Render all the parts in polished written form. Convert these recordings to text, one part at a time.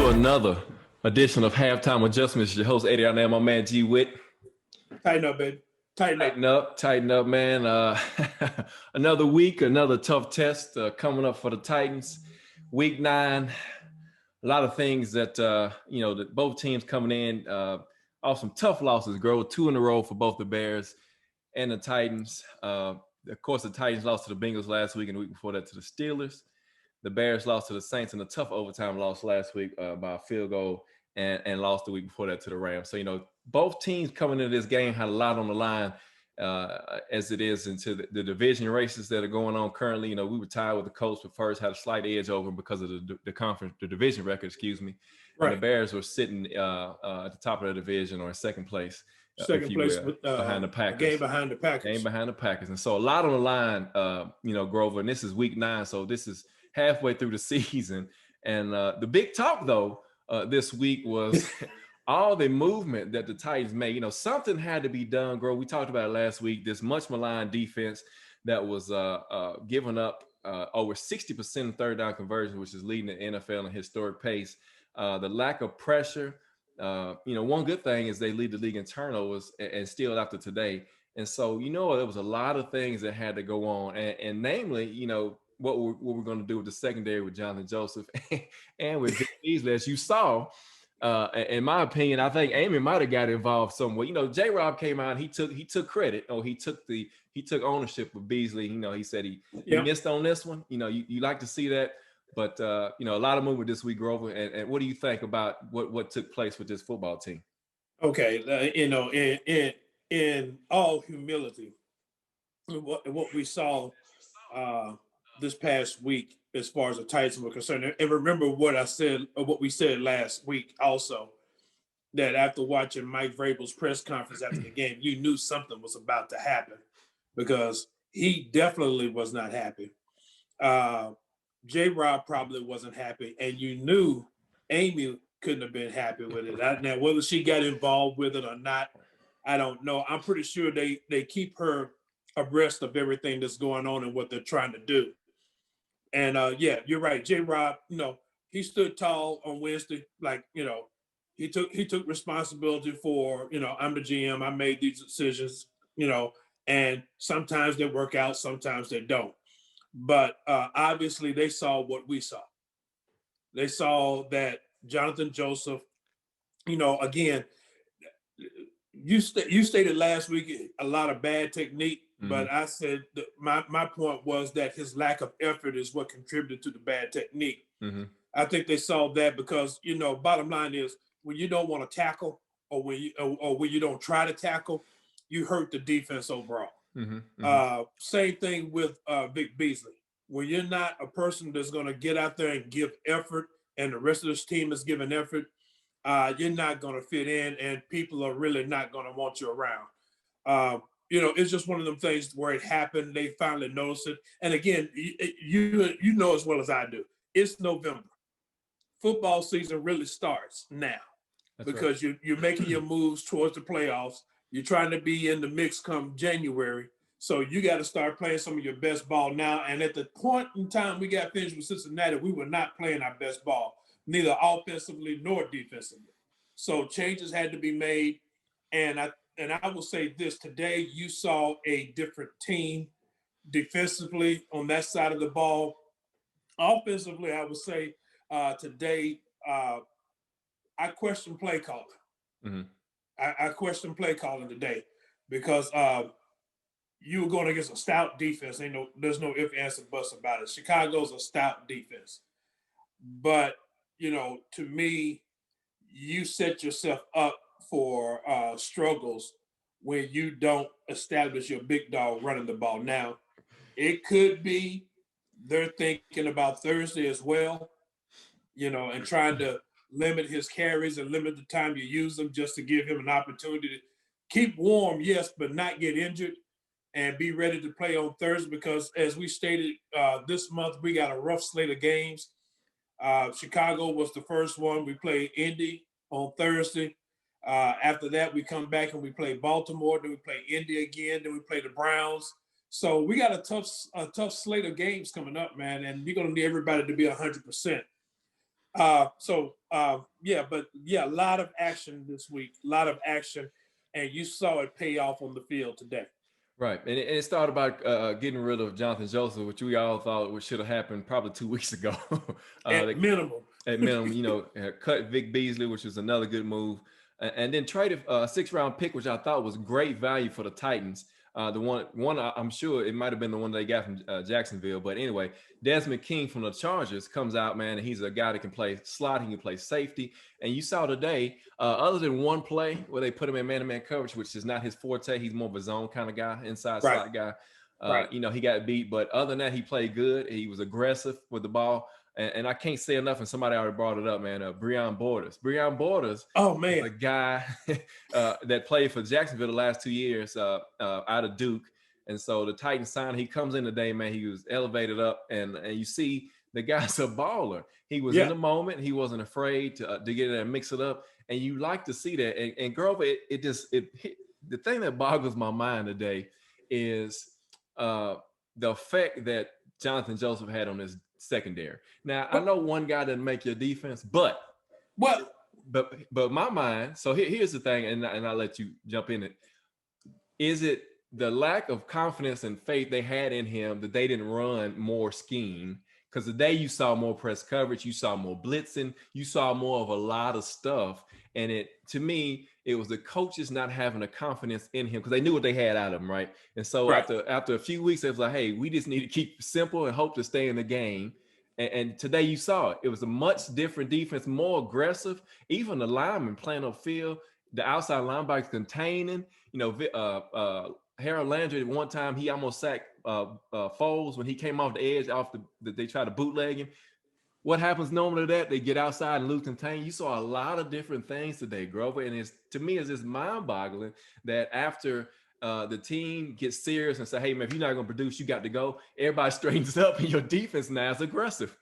to another edition of Halftime Adjustments. Your host, Eddie, I am my man, G Witt. Tighten up, baby. Tighten up, man. Another week, another tough test coming up for the Titans. Week 9, a lot of things that, that both teams coming in off some tough losses, 2 in a row for both the Bears and the Titans. Of course, the Titans lost to the Bengals last week and the week before that to the Steelers. The Bears lost to the Saints in a tough overtime loss last week by a field goal and lost the week before that to the Rams. So, both teams coming into this game had a lot on the line as it is into the division races that are going on currently. We were tied with the Colts, but first had a slight edge over them because of the division record, Right. And the Bears were sitting at the top of the division or in second place. Behind the Packers. Game behind the Packers. And so a lot on the line, Grover, and this is week 9. So this is halfway through the season. And the big talk, though, this week was all the movement that the Titans made. Something had to be done, Grover. We talked about it last week, this much maligned defense that was giving up over 60% in third down conversion, which is leading the NFL in a historic pace. The lack of pressure. One good thing is they lead the league in turnovers and still after today. And so, there was a lot of things that had to go on. And namely, what we're going to do with the secondary with Jonathan Joseph and with Vic Beasley, as you saw. In my opinion, I think Amy might have got involved somewhere. J-Rob came out, he took credit, or he took ownership of Beasley. He said he missed on this one. You like to see that. But, a lot of movement this week, Grover. And what do you think about what took place with this football team? Okay. In all humility, what we saw this past week as far as the Titans were concerned, and remember what I said, or what we said last week also, that after watching Mike Vrabel's press conference after the game, you knew something was about to happen because he definitely was not happy. J-Rob probably wasn't happy, and you knew Amy couldn't have been happy with it. Now, whether she got involved with it or not, I don't know. I'm pretty sure they keep her abreast of everything that's going on and what they're trying to do. And, you're right. J-Rob, he stood tall on Wednesday. He took responsibility for, I'm the GM. I made these decisions, and sometimes they work out, sometimes they don't. But obviously they saw what we saw. They saw that Jonathan Joseph, again, you stated last week a lot of bad technique, but I said my point was that his lack of effort is what contributed to the bad technique. I think they saw that because, bottom line is when you don't want to tackle or when you don't try to tackle, you hurt the defense overall. Same thing with Vic Beasley. When you're not a person that's going to get out there and give effort and the rest of this team is giving effort, you're not going to fit in and people are really not going to want you around. It's just one of them things where it happened. They finally noticed it. And again, you know as well as I do, it's November. Football season really starts now. That's because right. You're making your moves towards the playoffs. You're trying to be in the mix come January. So you got to start playing some of your best ball now. And at the point in time we got finished with Cincinnati, we were not playing our best ball, neither offensively nor defensively. So changes had to be made. And I will say this, today you saw a different team defensively on that side of the ball. Offensively, I would say today I question play calling. I question play calling today because you were going against a stout defense. There's no ifs, ands, and buts about it. Chicago's a stout defense. But, to me, you set yourself up for struggles when you don't establish your big dog running the ball. Now, it could be they're thinking about Thursday as well, and trying to limit his carries and limit the time you use them just to give him an opportunity to keep warm, yes, but not get injured and be ready to play on Thursday because, as we stated, this month we got a rough slate of games. Chicago was the first one. We played Indy on Thursday. After that, we come back and we play Baltimore. Then we play Indy again. Then we play the Browns. So we got a tough slate of games coming up, man, and you're going to need everybody to be 100%. A lot of action this week, a lot of action, and you saw it pay off on the field today. Right, and it started by getting rid of Jonathan Joseph, which we all thought should have happened probably 2 weeks ago. At minimum. At minimum, cut Vic Beasley, which was another good move, and then traded a 6th-round pick, which I thought was great value for the Titans. The one I'm sure it might have been the one they got from Jacksonville, but anyway, Desmond King from the Chargers comes out, man, and he's a guy that can play slot, he can play safety, and you saw today, other than one play where they put him in man-to-man coverage, which is not his forte, he's more of a zone kind of guy, inside slot guy. He got beat, but other than that, he played good. He was aggressive with the ball. And I can't say enough, and somebody already brought it up, man. Breon Borders. Breon Borders, a guy that played for Jacksonville the last 2 years out of Duke. And so the Titans signed, he comes in today, man. He was elevated up, and you see the guy's a baller. He was in the moment. He wasn't afraid to get in there and mix it up. And you like to see that. And Grover, the thing that boggles my mind today is the effect that Jonathan Joseph had on his secondary. Now, I know one guy doesn't make your defense, but my mind, so here's the thing, and I'll let you jump in it. Is it the lack of confidence and faith they had in him that they didn't run more scheme? Because today you saw more press coverage, you saw more blitzing, you saw more of a lot of stuff. And to me, it was the coaches not having a confidence in him because they knew what they had out of him, right? And so after a few weeks, it was like, hey, we just need to keep simple and hope to stay in the game. And today you saw it. It was a much different defense, more aggressive. Even the linemen playing on field, the outside linebackers containing. Harold Landry at one time, he almost sacked Foles when he came off the edge they tried to bootleg him. What happens normally to that? They get outside and lose contain. You saw a lot of different things today, Grover, and to me it's just mind-boggling that after the team gets serious and say, "Hey man, if you're not going to produce, you got to go." Everybody straightens up, and your defense now is aggressive.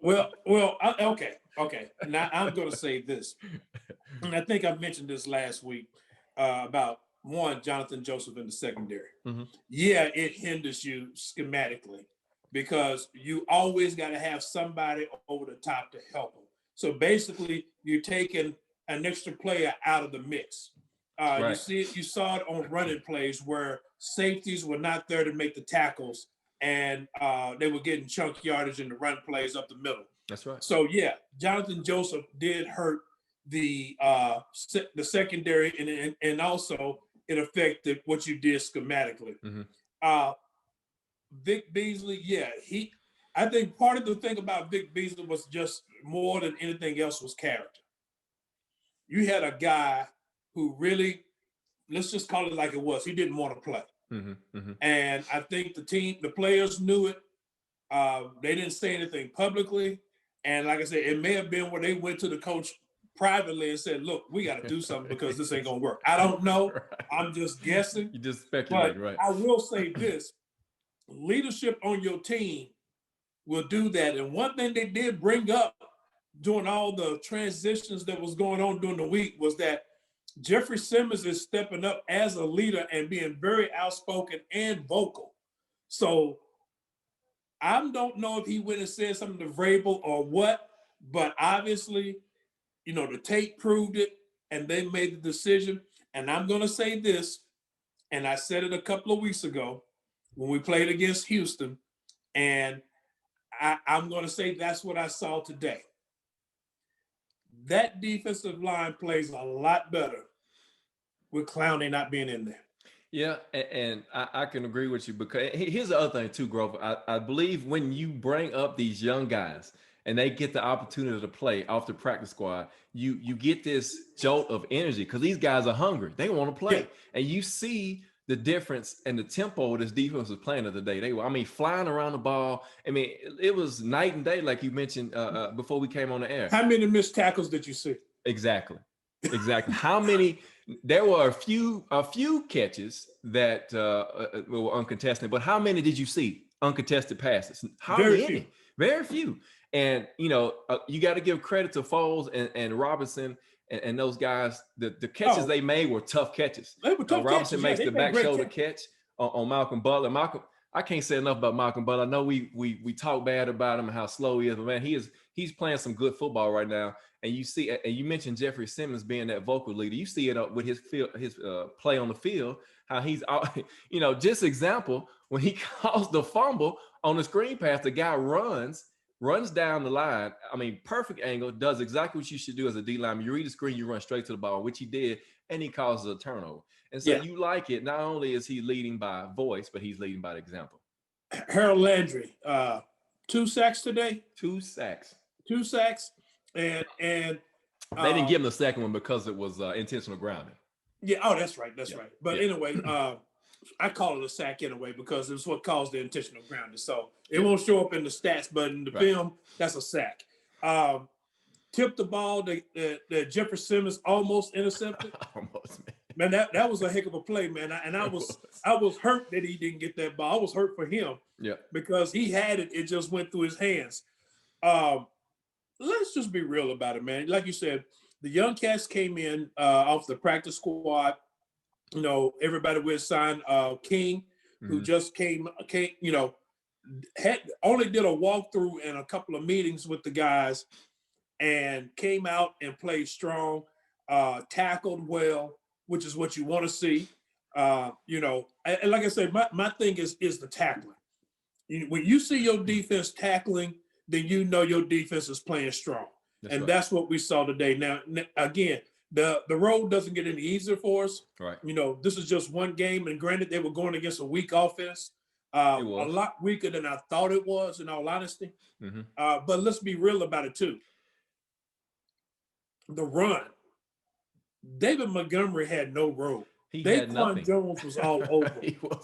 Okay. Now I'm going to say this, and I think I mentioned this last week about Jonathan Joseph in the secondary. Mm-hmm. Yeah, it hinders you schematically, because you always got to have somebody over the top to help them. So basically, you're taking an extra player out of the mix. You saw it on running plays where safeties were not there to make the tackles, and they were getting chunk yardage in the run plays up the middle. That's right. So yeah, Jonathan Joseph did hurt the secondary, and also it affected what you did schematically. Mm-hmm. Vic Beasley, I think part of the thing about Vic Beasley was just more than anything else was character. You had a guy who really, let's just call it like it was, he didn't want to play. Mm-hmm. Mm-hmm. And I think the players knew it. They didn't say anything publicly. And like I said, it may have been where they went to the coach privately and said, "Look, we got to do something because this ain't going to work." I don't know. Right. I'm just guessing. You just speculate, right? I will say this. Leadership on your team will do that. And one thing they did bring up during all the transitions that was going on during the week was that Jeffrey Simmons is stepping up as a leader and being very outspoken and vocal. So I don't know if he went and said something to Vrabel or what, but obviously, the tape proved it, and they made the decision. And I'm going to say this, and I said it a couple of weeks ago when we played against Houston, and I'm going to say that's what I saw today. That defensive line plays a lot better with Clowney not being in there. Yeah, and I can agree with you, because here's the other thing too, Grover. I believe when you bring up these young guys and they get the opportunity to play off the practice squad, you get this jolt of energy because these guys are hungry. They want to play. Yeah. And you see the difference and the tempo this defense was playing the other day. They were, flying around the ball. It was night and day, like you mentioned before we came on the air. How many missed tackles did you see? Exactly. How many? There were a few catches that were uncontested, but how many did you see uncontested passes? Very few. And you got to give credit to Foles and Robinson and those guys. The catches they made were tough catches. They were tough Robinson catches. makes the back shoulder catch on Malcolm Butler. I can't say enough about Malcolm, but I know we talk bad about him and how slow he is, but man, he's playing some good football right now. And you see, and you mentioned Jeffrey Simmons being that vocal leader. You see it with his play on the field, how he's, just example when he calls the fumble on the screen pass, the guy runs down the line. I mean, perfect angle, does exactly what you should do as a D lineman. You read the screen, you run straight to the ball, which he did, and he causes a turnover. And so you like it. Not only is he leading by voice, but he's leading by example. Harold Landry, 2 sacks today. 2 sacks. 2 sacks. And they didn't give him the second one because it was intentional grounding. Yeah. Oh, that's right. That's right. But anyway, I call it a sack anyway because it's what caused the intentional grounding. So it won't show up in the stats, but in the film, that's a sack. Tipped the ball that Jeffrey Simmons almost intercepted. Almost, man. That was a heck of a play, man. I was hurt that he didn't get that ball. I was hurt for him. Yeah. Because he had it, it just went through his hands. Let's just be real about it, man. Like you said, the young cats came in off the practice squad. You know, everybody will sign King, who just came, only did a walkthrough and a couple of meetings with the guys and came out and played strong, tackled well, which is what you want to see. And like I said, my thing is the tackling. When you see your defense tackling, then you know your defense is playing strong. That's what we saw today. Now, again, the road doesn't get any easier for us. Right. This is just one game, and granted, they were going against a weak offense, a lot weaker than I thought it was, in all honesty. But let's be real about it too. The run, David Montgomery had no road. Daquan Jones was all over.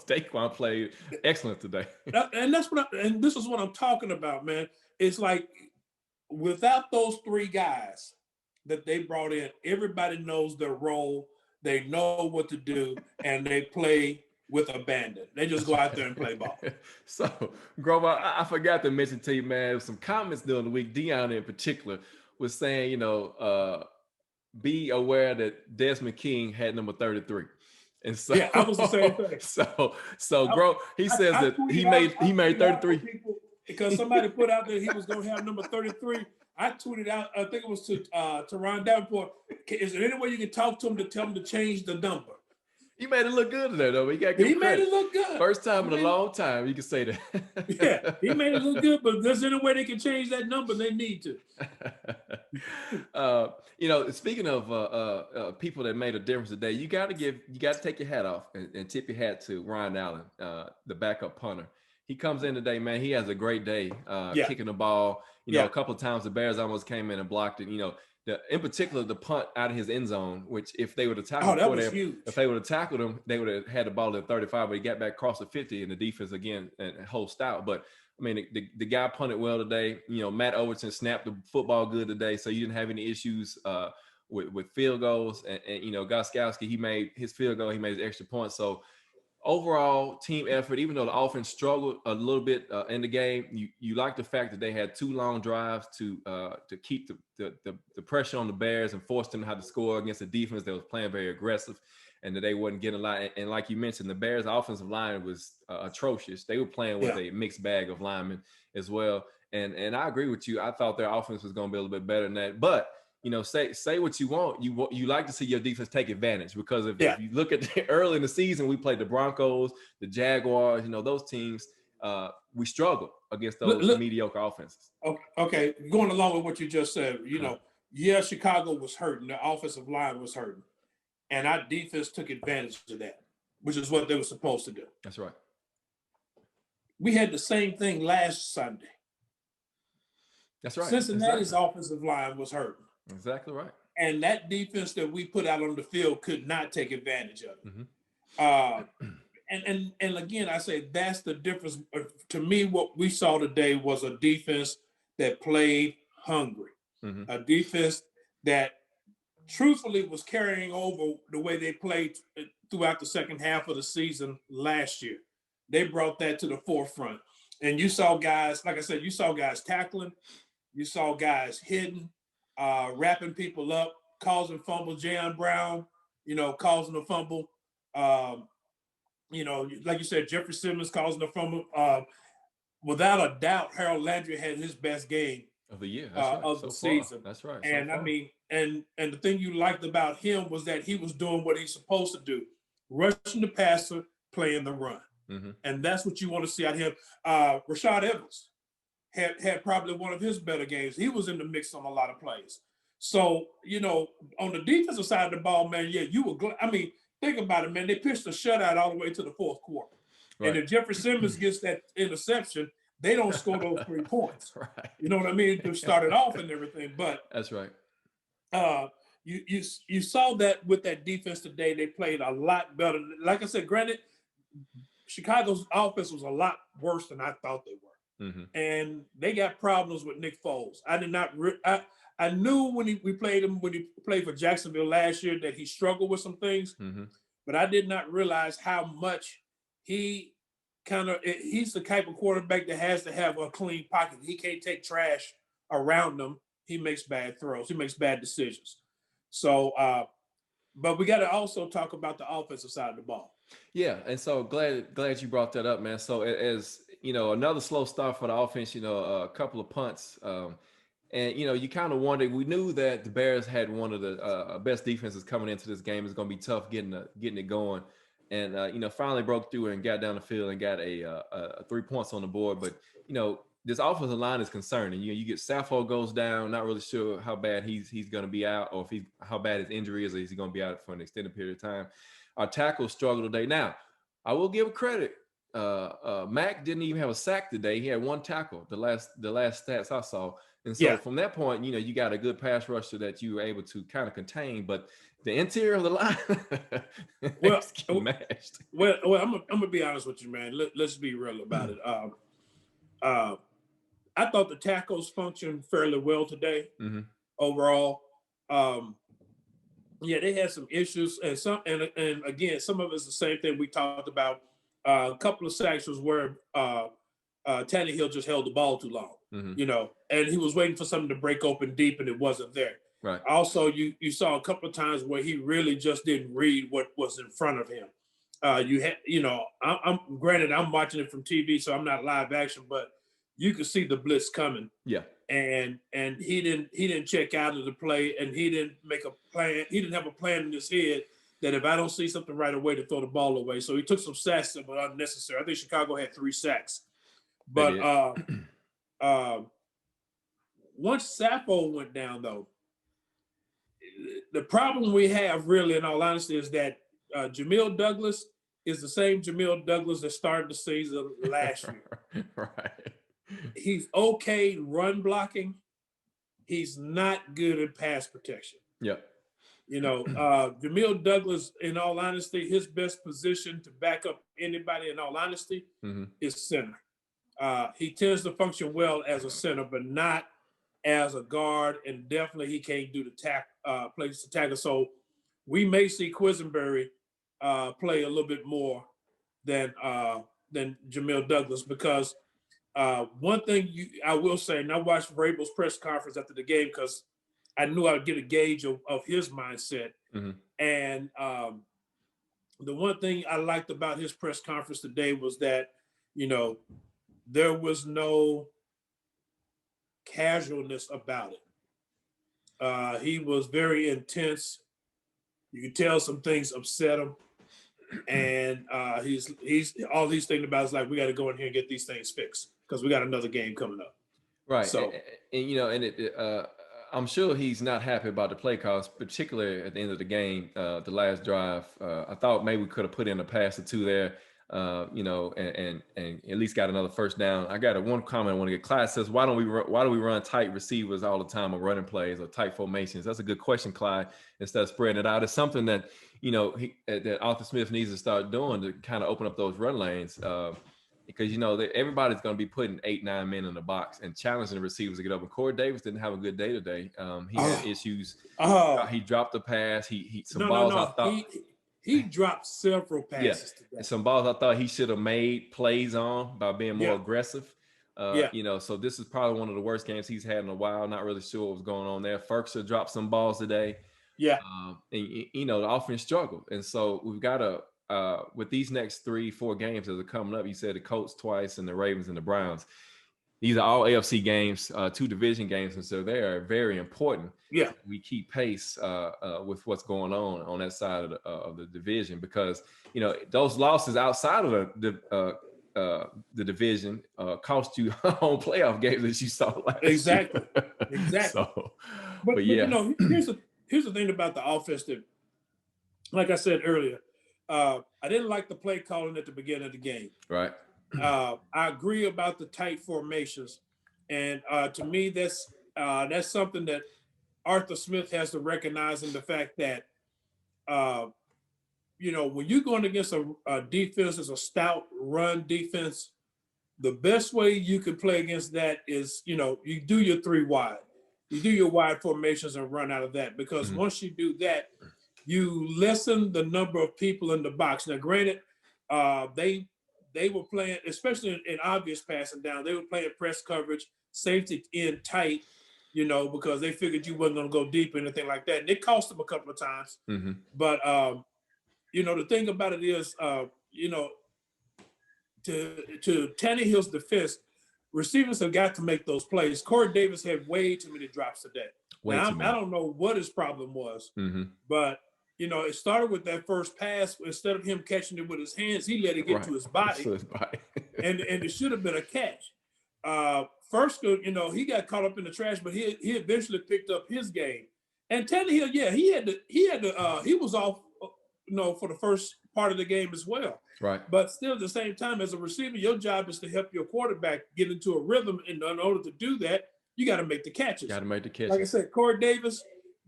Daquan played excellent today. And this is what I'm talking about, man. It's like without those 3 guys that they brought in, everybody knows their role. They know what to do, and they play with abandon. They just go out there and play ball. So, Grover, I forgot to mention to you, man, some comments during the week. Deion in particular was saying, be aware that Desmond King had number 33. And so, I was the same thing. He says that he made 33. Because somebody put out that he was going to have number 33. I tweeted out, I think it was to Ron Davenport, is there any way you can talk to him to tell him to change the number? He made it look good today, though. He made it look good. First time in a long time, you can say that. Yeah, he made it look good, but if there's any way they can change that number, they need to. Speaking of people that made a difference today, you got to take your hat off and tip your hat to Ryan Allen, the backup punter. He comes in today, man. He has a great day kicking the ball. A couple of times the Bears almost came in and blocked it. In particular, the punt out of his end zone, which if they would have tackled if they would have tackled him, they would have had the ball at 35, but he got back across the 50 and the defense again and holed out. But I mean, the guy punted well today. Matt Overton snapped the football good today, so you didn't have any issues with field goals. And Gostkowski, he made his field goal, he made his extra point. So overall team effort, even though the offense struggled a little bit in the game, you like the fact that they had 2 long drives to keep the pressure on the Bears and force them to have to score against a defense that was playing very aggressive and that they wouldn't get a lot. And like you mentioned, the Bears' offensive line was atrocious. They were playing with a mixed bag of linemen as well. And I agree with you. I thought their offense was going to be a little bit better than that. But say what you want. You like to see your defense take advantage because if you look at early in the season, we played the Broncos, the Jaguars. Those teams. We struggle against those mediocre offenses. Okay, going along with what you just said, Chicago was hurting. The offensive line was hurting, and our defense took advantage of that, which is what they were supposed to do. That's right. We had the same thing last Sunday. That's right. Cincinnati's offensive line was hurting. Exactly right. And that defense that we put out on the field could not take advantage of it. And again, I say that's the difference. To me, what we saw today was a defense that played hungry, a defense that truthfully was carrying over the way they played throughout the second half of the season last year. They brought that to the forefront. And you saw guys, like I said, you saw guys tackling, you saw guys hitting, wrapping people up, causing fumbles. Jayon Brown, causing a fumble. You know, like you said, Jeffrey Simmons causing the fumble. Without a doubt, Harold Landry had his best game of the year. That's right. of the So far. season. That's right. So And I far. mean, and the thing you liked about him was that he was doing what he's supposed to do, rushing the passer, playing the run. Mm-hmm. And that's what you want to see out of him. Rashad Evans had probably one of his better games. He was in the mix on a lot of plays. So, you know, on the defensive side of the ball, man, yeah, you were I mean, think about it, man. They pitched a shutout all the way to the fourth quarter. Right. And if Jeffrey Simmons gets that interception, they don't score those 3 points. Right. You know what I mean? To start it off and everything. But that's right. You saw that with that defense today. They played a lot better. Like I said, granted, Chicago's offense was a lot worse than I thought they were. Mm-hmm. And they got problems with Nick Foles. I did not I knew when we played him, when he played for Jacksonville last year, that he struggled with some things, mm-hmm. but I did not realize how much he's the type of quarterback that has to have a clean pocket. He can't take trash around him. He makes bad throws. He makes bad decisions. So, but we got to also talk about the offensive side of the ball. Yeah, and so glad you brought that up, man. So as you know, another slow start for the offense. You know, a couple of punts. And, you know, you kind of wondered, we knew that the Bears had one of the best defenses coming into this game. It's going to be tough getting it going. And, you know, finally broke through and got down the field and got a 3 points on the board. But, you know, this offensive line is concerning. You know, you get Saffold goes down, not really sure how bad he's going to be out, or how bad his injury is, or is he going to be out for an extended period of time. Our tackles struggled today. Now, I will give credit. Mac didn't even have a sack today. He had one tackle, the last stats I saw. And so from that point, you know, you got a good pass rusher that you were able to kind of contain, but the interior of the line mashed. Well, I'm gonna be honest with you, man. Let's be real about it. I thought the tackles functioned fairly well today, mm-hmm. overall. Yeah, they had some issues, and again, some of it's the same thing we talked about. A couple of sacks was where Tannehill just held the ball too long. Mm-hmm. You know, and he was waiting for something to break open deep, and it wasn't there. Right. Also, you saw a couple of times where he really just didn't read what was in front of him. I'm granted I'm watching it from TV, so I'm not live action, but you could see the blitz coming. Yeah. And he didn't check out of the play, and he didn't make a plan. He didn't have a plan in his head that if I don't see something right away, to throw the ball away. So he took some sacks that were unnecessary. I think Chicago had 3 sacks, but. Once Saffold went down, though, the problem we have, really, in all honesty, is that Jamil Douglas is the same Jamil Douglas that started the season last year. Right. He's okay run blocking. He's not good at pass protection. Yep. You know, Jamil Douglas, in all honesty, his best position to back up anybody, in all honesty, mm-hmm. is center. He tends to function well as a center, but not as a guard, and definitely he can't do the place to tackle. So we may see Quisenberry play a little bit more than Jamil Douglas, because one thing I will say, and I watched Vrabel's press conference after the game because I knew I would get a gauge of his mindset. Mm-hmm. And the one thing I liked about his press conference today was that, you know, there was no casualness about it. He was very intense. You could tell some things upset him, and he's all he's thinking about is like, we got to go in here and get these things fixed because we got another game coming up. Right. So, and you know, and I'm sure he's not happy about the play calls, particularly at the end of the game, the last drive. I thought maybe we could have put in a pass or two there. You know, and at least got another first down. I got one comment I want to get. Clyde says, why do we run tight receivers all the time, or running plays, or tight formations? That's a good question, Clyde. Instead of spreading it out, it's something that, you know, that Arthur Smith needs to start doing to kind of open up those run lanes. Because, you know, everybody's going to be putting 8-9 men in the box and challenging the receivers to get open. Corey Davis didn't have a good day today. He had issues. He dropped the pass. He balls I thought. He dropped several passes today. Some balls I thought he should have made plays on by being more aggressive. You know, so this is probably one of the worst games he's had in a while. Not really sure what was going on there. Ferguson dropped some balls today. Yeah. And, you know, the offense struggled. And so we've got to with these next 3-4 games that are coming up, you said the Colts twice and the Ravens and the Browns. These are all AFC games, 2 division games, and so they are very important. Yeah, we keep pace with what's going on that side of the division, because those losses outside of the division cost you home playoff games that you saw last exactly, year. exactly. So, But yeah, here's the thing about the offense that, like I said earlier, I didn't like the play calling at the beginning of the game. right. I agree about the tight formations, and to me, that's something that Arthur Smith has to recognize, in the fact that when you're going against a defense that's a stout run defense, the best way you can play against that is you do your 3 wide, you do your wide formations and run out of that, because once you do that, you lessen the number of people in the box. Now, granted, they were playing, especially in obvious passing down, they were playing press coverage, safety in tight, because they figured you wasn't going to go deep or anything like that. And it cost them a couple of times. But, the thing about it is, to Tannehill's defense, receivers have got to make those plays. Corey Davis had way too many drops today. I don't know what his problem was, but it started with that first pass. Instead of him catching it with his hands, he let it get to his body, and it should have been a catch. First, he got caught up in the trash, but he eventually picked up his game. And Tannehill, yeah, he was off, for the first part of the game as well. Right. But still, at the same time, as a receiver, your job is to help your quarterback get into a rhythm. And in order to do that, you got to make the catches. Like I said, Corey Davis,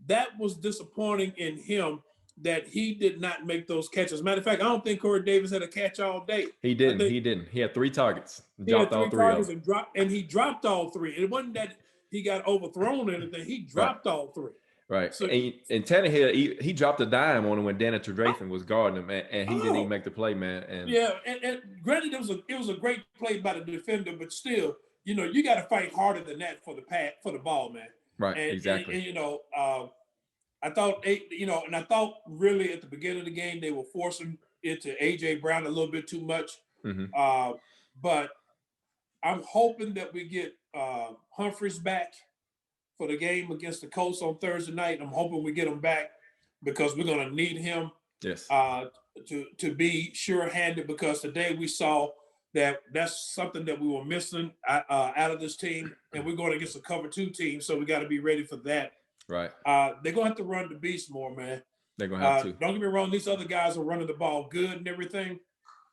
that was disappointing in him, that he did not make those catches. Matter of fact, I don't think Corey Davis had a catch all day. He didn't. He had 3 targets. He had 3 targets and he dropped all 3. It wasn't that he got overthrown or anything. He dropped all 3. Right. So, and Tannehill, he dropped a dime on him when Danny Trevathan was guarding him, and he didn't even make the play, man. And granted, it was a great play by the defender, but still, you got to fight harder than that for the ball, man. Right. Exactly. I thought really at the beginning of the game they were forcing it to AJ Brown a little bit too much. But I'm hoping that we get Humphries back for the game against the Colts on Thursday night. I'm hoping we get him back, because we're going to need him to be sure-handed, because today we saw that that's something that we were missing out of this team, and we're going against a cover 2 team, so we got to be ready for that. Right. They're going to have to run the beast more, man. They're going to have to. Don't get me wrong, these other guys are running the ball good and everything,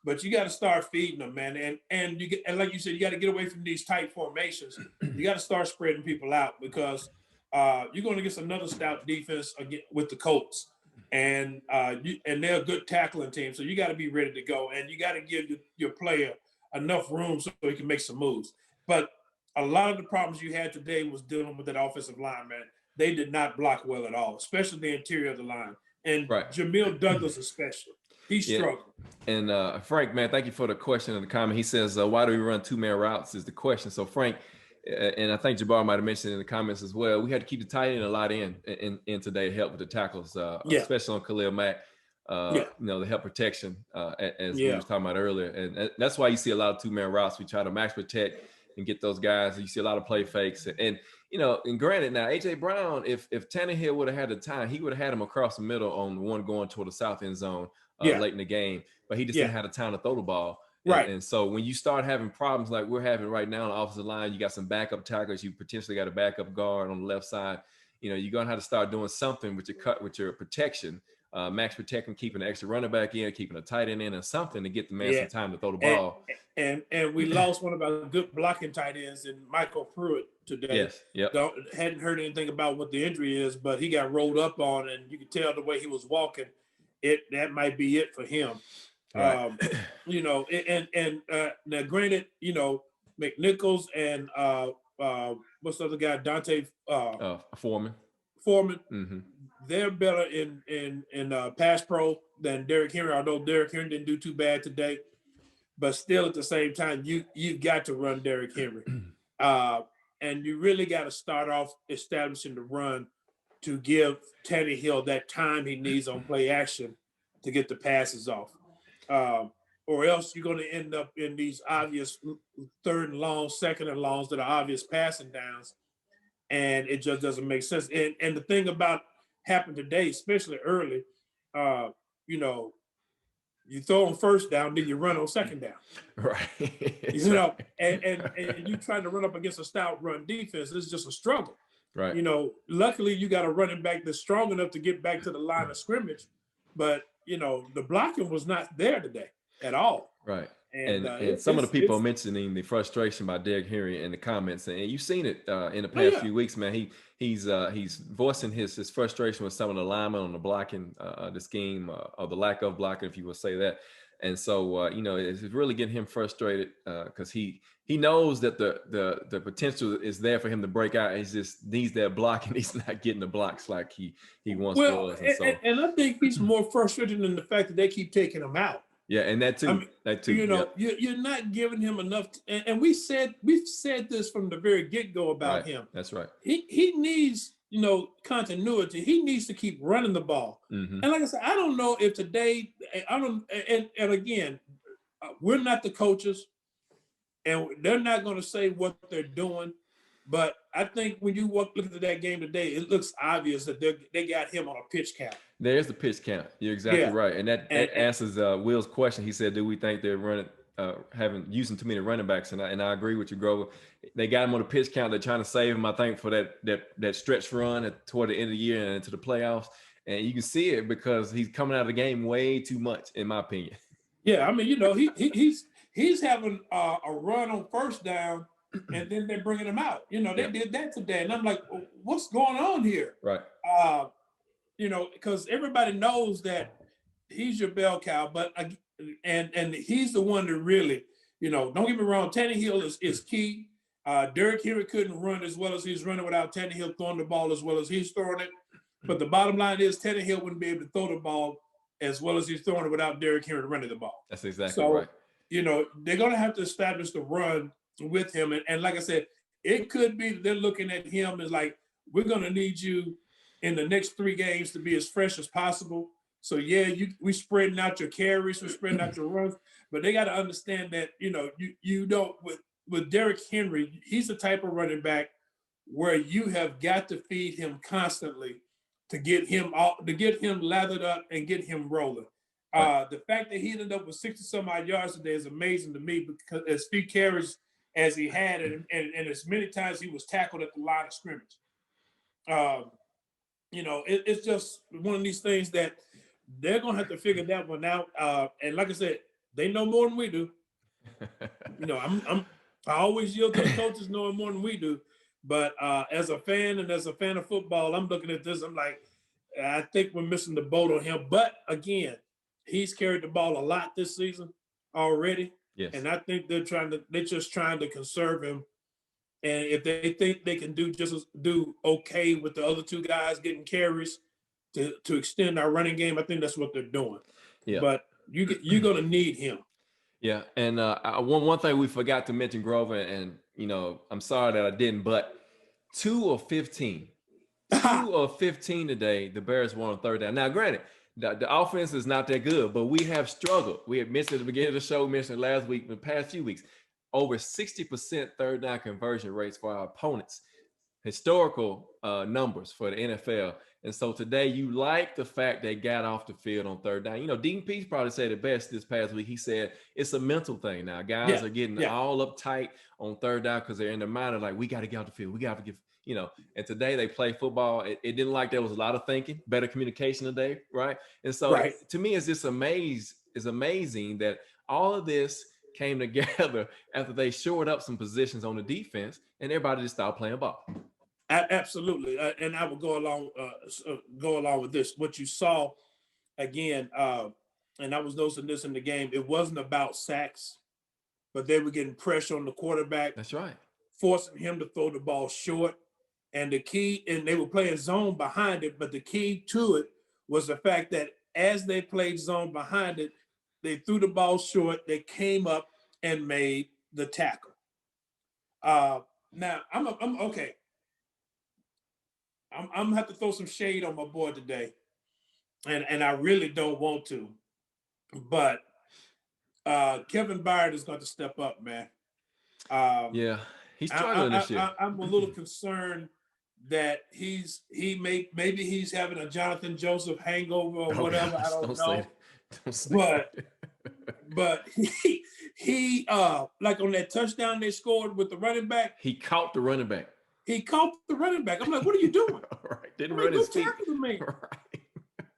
but you got to start feeding them, man. And like you said, you got to get away from these tight formations. You got to start spreading people out, because you're going against another stout defense again with the Colts, and they're a good tackling team. So you got to be ready to go, and you got to give your player enough room so he can make some moves. But a lot of the problems you had today was dealing with that offensive line, man. They did not block well at all, especially the interior of the line. And Jamil Douglas especially. He struggled. And Frank, man, thank you for the question and the comment. He says, why do we run 2-man routes is the question. So Frank, and I think Jabbar might have mentioned in the comments as well, we had to keep the tight end a lot in today to help with the tackles, especially on Khalil Mack. The help protection, as we were talking about earlier. And that's why you see a lot of 2-man routes. We try to max protect and get those guys. You see a lot of play fakes. And granted, now, A.J. Brown, if Tannehill would have had the time, he would have had him across the middle on the one going toward the south end zone late in the game. But he just didn't have the time to throw the ball. Right. And so when you start having problems like we're having right now on the offensive line, you got some backup tackles, you potentially got a backup guard on the left side. You're going to have to start doing something with your protection, max protecting, keeping an extra running back in, keeping a tight end in, and something to get the man some time to throw the ball. And we lost one of our good blocking tight ends in Michael Pruitt today. Yes. Yep. Hadn't heard anything about what the injury is, but he got rolled up on, and you could tell the way he was walking. That might be it for him. Right. Now granted, McNichols and what's the other guy, Dante Foreman. Mm-hmm. They're better in pass pro than Derrick Henry, although Derrick Henry didn't do too bad today. But still, at the same time, you've got to run Derrick Henry, and you really got to start off establishing the run to give Tannehill that time he needs on play action to get the passes off. or else you're going to end up in these obvious third and long, second and longs that are obvious passing downs, and it just doesn't make sense. And the thing about happened today, especially early, you know, you throw on first down, then you run on second down. Right. You know, and you trying to run up against a stout run defense. It's just a struggle. Right. You know, luckily you got a running back that's strong enough to get back to the line of scrimmage, but you know the blocking was not there today at all. Right. And And some of the people are mentioning the frustration by Derrick Henry in the comments, and you've seen it in the past few weeks, man. He's voicing his frustration with some of the linemen on the blocking, the scheme, or the lack of blocking, if you will say that. And so you know, it's really getting him frustrated because he knows that the potential is there for him to break out. He just needs that block, and he's not getting the blocks like he once was. And I think he's more frustrated than the fact that they keep taking him out. Yeah, and that too. I mean, that too. You know, you're not giving him enough. And we've said this from the very get-go about him. That's right. He needs, you know, continuity. He needs to keep running the ball. Mm-hmm. And like I said, I don't know if today, and again, we're not the coaches, and they're not going to say what they're doing. But I think when you look at that game today, it looks obvious that they got him on a pitch count. There's the pitch count. You're exactly right, and that answers Will's question. He said, "Do we think they're using too many running backs?" And I agree with you, Grover. They got him on the pitch count. They're trying to save him, I think, for that stretch run toward the end of the year and into the playoffs. And you can see it because he's coming out of the game way too much, in my opinion. Yeah, I mean, you know, he's having a run on first down. And then they're bringing him out. You know, they did that today. And I'm like, what's going on here? Right. You know, because everybody knows that he's your bell cow, but and he's the one that really, you know, don't get me wrong, Tannehill is key. Derrick Henry couldn't run as well as he's running without Tannehill throwing the ball as well as he's throwing it. But the bottom line is Tannehill wouldn't be able to throw the ball as well as he's throwing it without Derrick Henry running the ball. That's exactly right. You know, they're going to have to establish the run with him. And like I said, it could be they're looking at him as like, we're going to need you in the next 3 games to be as fresh as possible. So yeah, we spreading out your carries, we're spreading out your runs, but they got to understand that, you know, you don't with Derrick Henry, he's the type of running back where you have got to feed him constantly to get him lathered up and get him rolling. The fact that he ended up with 60 some odd yards today is amazing to me because as few carries as he had, and as many times he was tackled at the line of scrimmage. You know, it's just one of these things that they're going to have to figure that one out. And like I said, they know more than we do. You know, I always yield to the coaches knowing more than we do. But as a fan and as a fan of football, I'm looking at this, I'm like, I think we're missing the boat on him. But again, he's carried the ball a lot this season already. Yes. And I think they're just trying to conserve him. And if they think they can do okay with the other 2 guys getting carries to extend our running game, I think that's what they're doing. Yeah. But you're going to need him. Yeah. And one thing we forgot to mention, Grover, and you know, I'm sorry that I didn't, but 2 of 15 today, the Bears won on third down. Now, granted, the offense is not that good, but we have struggled. We had mentioned at the beginning of the show, mentioned last week, the past few weeks, over 60% third down conversion rates for our opponents. Historical numbers for the NFL. And so today, you like the fact they got off the field on third down. You know, Dean Pease probably said it best this past week. He said it's a mental thing now. Guys are getting all uptight on third down because they're in their mind of like, we got to get off the field. We got to give, you know. And today they play football. It didn't like there was a lot of thinking, better communication today, right? And so to me, it's just amazing that all of this came together after they shored up some positions on the defense and everybody just started playing ball. Absolutely, and I will go along with this. What you saw again, and I was noticing this in the game. It wasn't about sacks, but they were getting pressure on the quarterback. That's right, forcing him to throw the ball short. And the key, and they were playing zone behind it, but the key to it was the fact that as they played zone behind it, they threw the ball short. They came up and made the tackle. Now I'm okay. I'm gonna have to throw some shade on my boy today, and I really don't want to, but Kevin Byard is going to step up, man. Yeah, he's struggling this year. I'm a little concerned that maybe he's having a Jonathan Joseph hangover or whatever. Gosh, I don't know. Don't say but he like on that touchdown they scored with the running back. He caught the running back. He caught the running back. I'm like, what are you doing? Right. Didn't run his feet. The man. Right.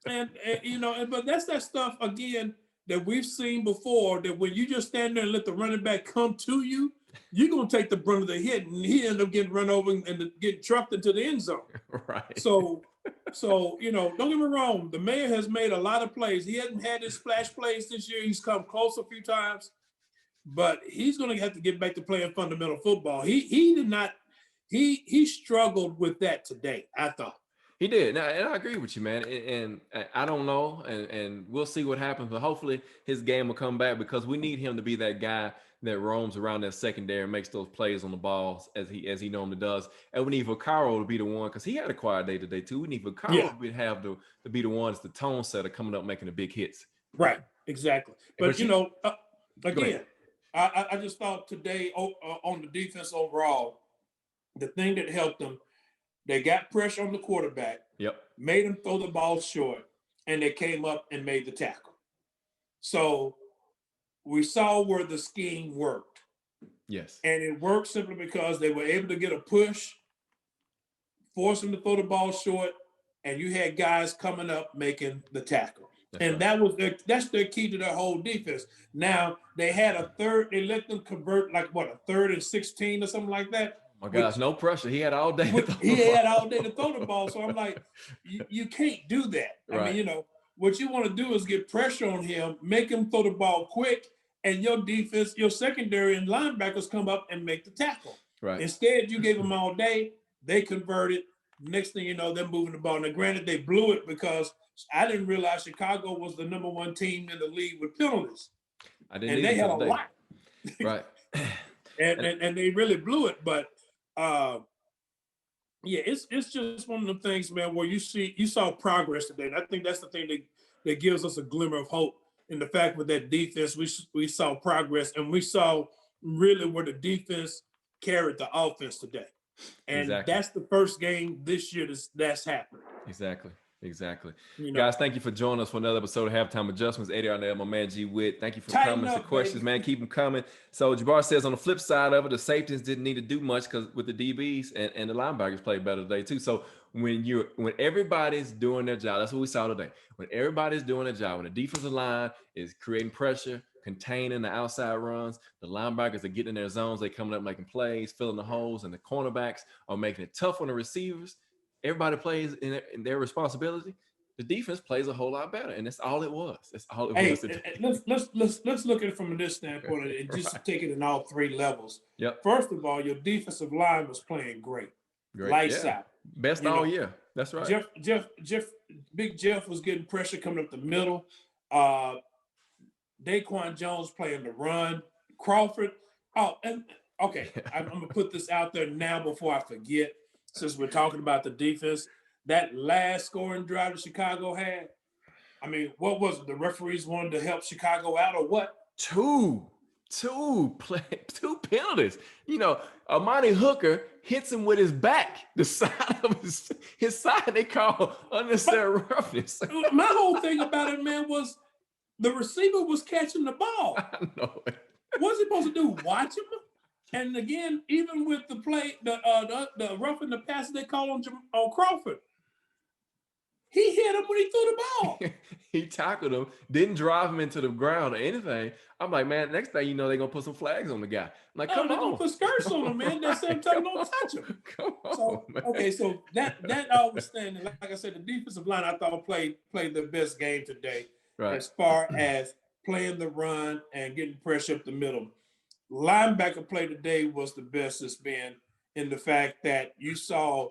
And you know, but that's that stuff again that we've seen before, that when you just stand there and let the running back come to you, you're gonna take the brunt of the hit, and he ended up getting run over and get trucked into the end zone. Right. So you know, don't get me wrong, the mayor has made a lot of plays. He hasn't had his splash plays this year. He's come close a few times, but he's gonna have to get back to playing fundamental football. He did not. He struggled with that today, I thought. He did. And I agree with you, man. And I don't know, and we'll see what happens, but hopefully his game will come back, because we need him to be that guy that roams around that secondary and makes those plays on the balls as he normally does. And we need Vaccaro to be the one, because he had a quiet day today too. We need Vaccaro to be the one that's the tone setter coming up making the big hits. Right, exactly. But you know, again, I just thought today on the defense overall, the thing that helped them, they got pressure on the quarterback. Yep. Made him throw the ball short, and they came up and made the tackle. So we saw where the scheme worked. Yes. And it worked simply because they were able to get a push, force him to throw the ball short, and you had guys coming up making the tackle. That's right. That's their key to their whole defense. Now they had they let them convert like a 3rd and 16 or something like that. Oh my gosh, no pressure. He had all day to throw the ball. So I'm like, you can't do that. Right. I mean, you know, what you want to do is get pressure on him, make him throw the ball quick, and your defense, your secondary and linebackers come up and make the tackle. Right. Instead, you gave them all day. They converted. Next thing you know, they're moving the ball. Now, granted, they blew it because I didn't realize Chicago was the number 1 team in the league with penalties. I didn't. And they had a lot. Right. and they really blew it, but. It's just one of the things, man, where you saw progress today. And I think that's the thing that gives us a glimmer of hope in the fact with that defense. We saw progress, and we saw really where the defense carried the offense today. And That's the first game this year that's happened. Exactly. You know, guys, thank you for joining us for another episode of Halftime Adjustments. Eddie Arnell, my man G Witt. Thank you for comments and questions, man. Keep them coming. So Jabbar says on the flip side of it, the safeties didn't need to do much because with the DBs and the linebackers played better today too. So when everybody's doing their job, that's what we saw today. When everybody's doing their job, when the defensive line is creating pressure, containing the outside runs, the linebackers are getting in their zones, they coming up making plays, filling the holes, and the cornerbacks are making it tough on the receivers. Everybody plays in their responsibility. The defense plays a whole lot better, and that's all it was. That's all it was. Let's look at it from this standpoint and just take it in all 3 levels. Yep. First of all, your defensive line was playing great. Lights out. Best all year. That's right. Big Jeff was getting pressure coming up the middle. Daquan Jones playing the run. Crawford. I'm gonna put this out there now before I forget. Since we're talking about the defense, that last scoring drive that Chicago had, I mean, what was it? The referees wanted to help Chicago out or what? Two penalties. You know, Amani Hooker hits him with his back, the side of his side. They call unnecessary roughness. My whole thing about it, man, was the receiver was catching the ball. I know it. What's he supposed to do? Watch him? And again, even with the play, the roughing the pass they call on Crawford, he hit him when he threw the ball. He tackled him, didn't drive him into the ground or anything. I'm like, man, next thing you know, they're gonna put some flags on the guy. I'm like, come on, they're gonna put skirts on him, man. That same time, don't touch him. Come on, man. Okay, so that notwithstanding, like I said, the defensive line I thought played the best game today, as far as playing the run and getting pressure up the middle. Linebacker play today was the best it's been, in the fact that you saw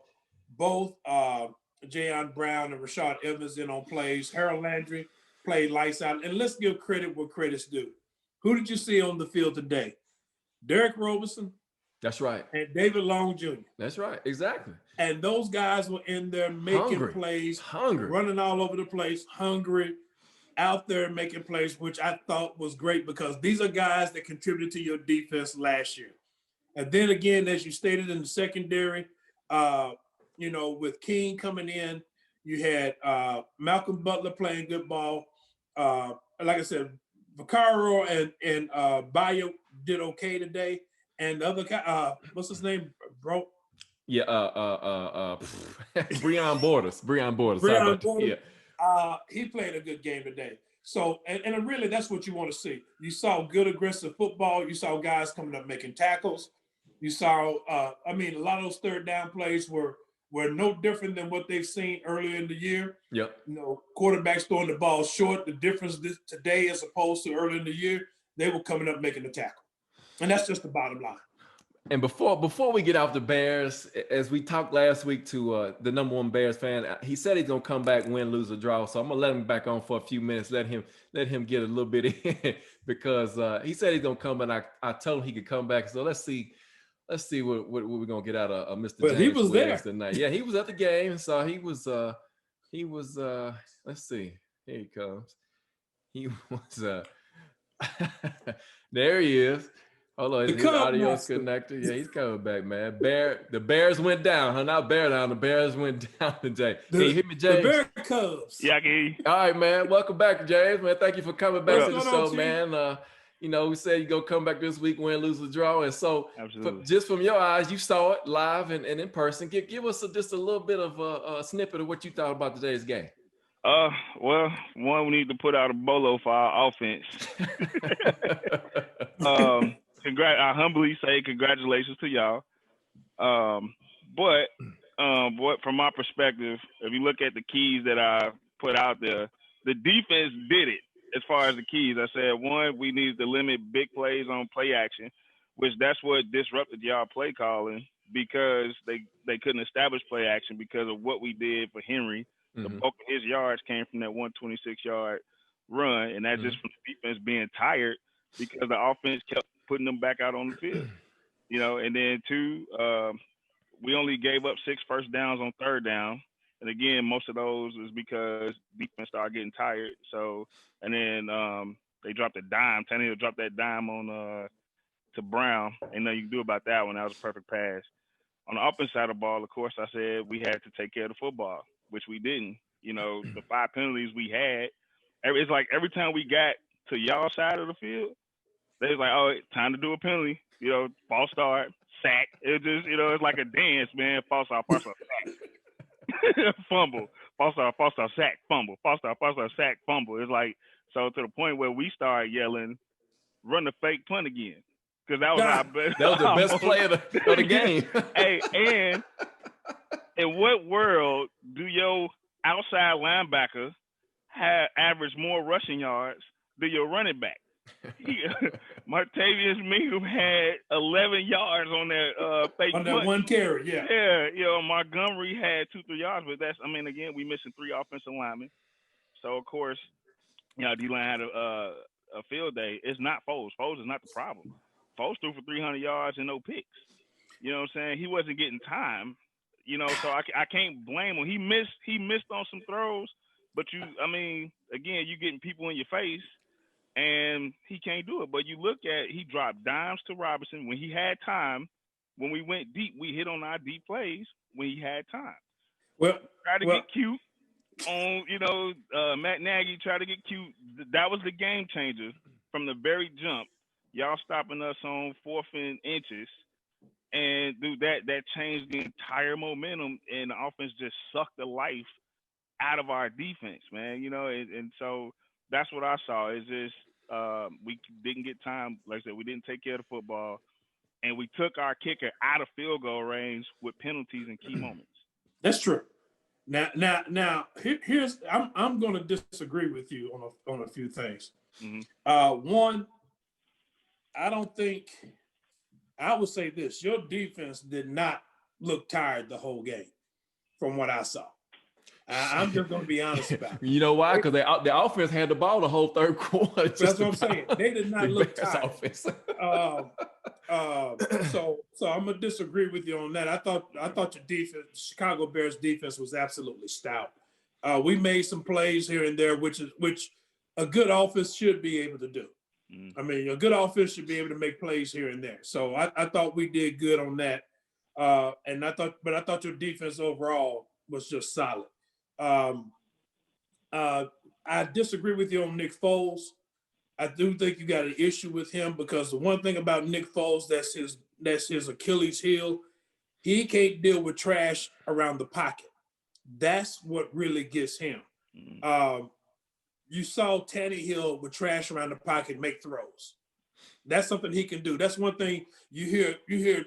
both Jayon Brown and Rashad Evans in on plays. Harold Landry played lights out. And let's give credit where credit's due. Who did you see on the field today? Derek Roberson. That's right. And David Long Jr. That's right. Exactly. And those guys were in there making plays, running all over the place, hungry. out there making plays, which I thought was great because these are guys that contributed to your defense last year. And then again, as you stated in the secondary, with King coming in, you had Malcolm Butler playing good ball. Like I said, Vaccaro and Bayo did okay today. And the other guy, what's his name, bro? Yeah, Breon Borders. Breon Borders. Sorry about that. Yeah. He played a good game today. So, and really, that's what you want to see. You saw good aggressive football. You saw guys coming up making tackles. You saw, a lot of those third down plays were no different than what they've seen earlier in the year. Yep. Quarterbacks throwing the ball short. The difference today as opposed to earlier in the year, they were coming up making the tackle. And that's just the bottom line. And before we get off the Bears, as we talked last week to the number one Bears fan, he said he's gonna come back, win, lose, or draw. So I'm gonna let him back on for a few minutes, let him get a little bit in because he said he's gonna come, and I told him he could come back. So let's see what we're gonna get out of Mr. James. He was there tonight. Yeah, he was at the game, so he was. Let's see. Here he comes. He was. There he is. Hold on, his audio is connected. Yeah, he's coming back, man. The Bears went down, huh? Not Bear down. The Bears went down today. Can you hear me, James? The Bear Cubs. Yeah, I can hear you. All right, man. Welcome back, James. Man, thank you for coming back to the show, man. We said you go come back this week, win, lose, or draw. And so, just from your eyes, you saw it live and in person. Give us just a little bit of a snippet of what you thought about today's game. Well, one, we need to put out a bolo for our offense. I humbly say congratulations to y'all. But from my perspective, if you look at the keys that I put out there, the defense did it as far as the keys. I said, one, we needed to limit big plays on play action, which that's what disrupted y'all play calling because they couldn't establish play action because of what we did for Henry. The bulk of his yards came from that 126-yard run, and that's just from the defense being tired because the offense kept putting them back out on the field. And then two, we only gave up 6 first downs on third down. And again, most of those is because defense started getting tired. So, and then they dropped a dime. Tannehill dropped that dime on to Brown. Ain't nothing you can do about that one. That was a perfect pass. On the offense side of the ball, of course, I said we had to take care of the football, which we didn't. The 5 penalties we had, it's like every time we got to y'all side of the field, they was like, oh, time to do a penalty. False start, sack. It just, it's like a dance, man. False start, sack. Fumble. False start, sack, fumble. False start, sack, fumble. It's like, so to the point where we started yelling, run the fake punt again. Because that was our best. That was the best play of the game. Hey, and in what world do your outside linebacker average more rushing yards than your running back? Martavius Mingham had 11 yards on that fake on that punt. One carry, yeah. Yeah, Montgomery had 2-3 yards, but again, we missing 3 offensive linemen. So of course, D-line had a field day. It's not Foles. Foles is not the problem. Foles threw for 300 yards and no picks. You know what I'm saying? He wasn't getting time. So I can't blame him. He missed on some throws, but again, you getting people in your face. And he can't do it. But you look at, he dropped dimes to Robinson when he had time. When we went deep, we hit on our deep plays when he had time. Try to get cute on, Matt Nagy tried to get cute. That was the game changer from the very jump. Y'all stopping us on 4th and inches. And dude, that changed the entire momentum, and the offense just sucked the life out of our defense, man. And so that's what I saw. Is just we didn't get time. Like I said, we didn't take care of the football, and we took our kicker out of field goal range with penalties and key moments. That's true. Now, here's I'm going to disagree with you on a few things. One, I would say this: your defense did not look tired the whole game, from what I saw. I'm just going to be honest about it. You know why? Because the offense had the ball the whole third quarter. That's what I'm saying. They did not look tired. Offense. So I'm gonna disagree with you on that. I thought your defense, Chicago Bears defense, was absolutely stout. We made some plays here and there, which a good offense should be able to do. Mm. I mean, a good offense should be able to make plays here and there. So I thought we did good on that. And I thought your defense overall was just solid. I disagree with you on Nick Foles. I do think you got an issue with him because the one thing about Nick Foles that's his Achilles heel. He can't deal with trash around the pocket. That's what really gets him. You saw Tannehill with trash around the pocket make throws. That's something he can do. That's one thing you hear